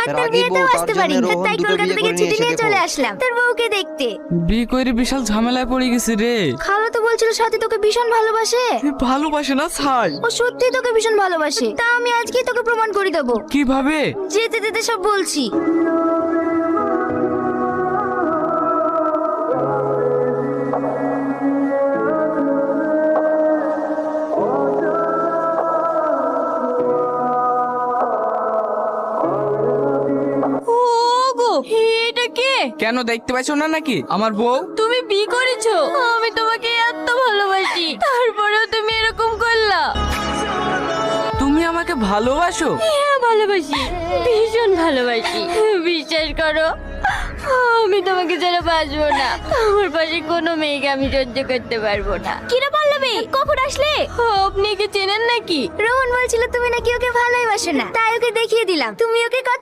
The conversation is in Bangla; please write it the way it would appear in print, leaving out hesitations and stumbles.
আর তোর বিয়েতেও আসতে পারি, তাই কলকাতা থেকে ছুটি নিয়ে চলে আসলাম তোর বউকে দেখতে। বিয়ে করে বিশাল ঝামেলায় পড়ে গেছি রে। খালা তো বলছিল সাথে তোকে ভীষণ ভালোবাসে। ভালোবাসে না ছাড়। ও সত্যি তোকে ভীষণ ভালোবাসে, তা আমি আজকেই তোকে প্রমাণ করে দেবো। কিভাবে? যেতে যেতে সব বলছি। ওগো, এটা কে? কেন দেখতে পাইছো না নাকি আমার বউ? তুমি বিয়ে করেছো? আমি তোমাকে এত ভালোবাসি, তারপরেও তুমি এরকম করলা। তুমি আমাকে ভালোবাসো? হ্যাঁ ভালোবাসি, ভীষণ ভালোবাসি। বিশ্বাস করো, আমি তোমাকে ছাড়া বাঁচবো না। আমার পাশে কোনো মেয়েকে আমি সহ্য করতে পারবো না। কিরা পল্লবী, কখন আসলে? আপনি কি চেনেন নাকি? রোহন বলছিল তুমি নাকি ওকে ভালোই বাসো না, তাই ওকে দেখিয়ে দিলাম। তুমি ওকে কত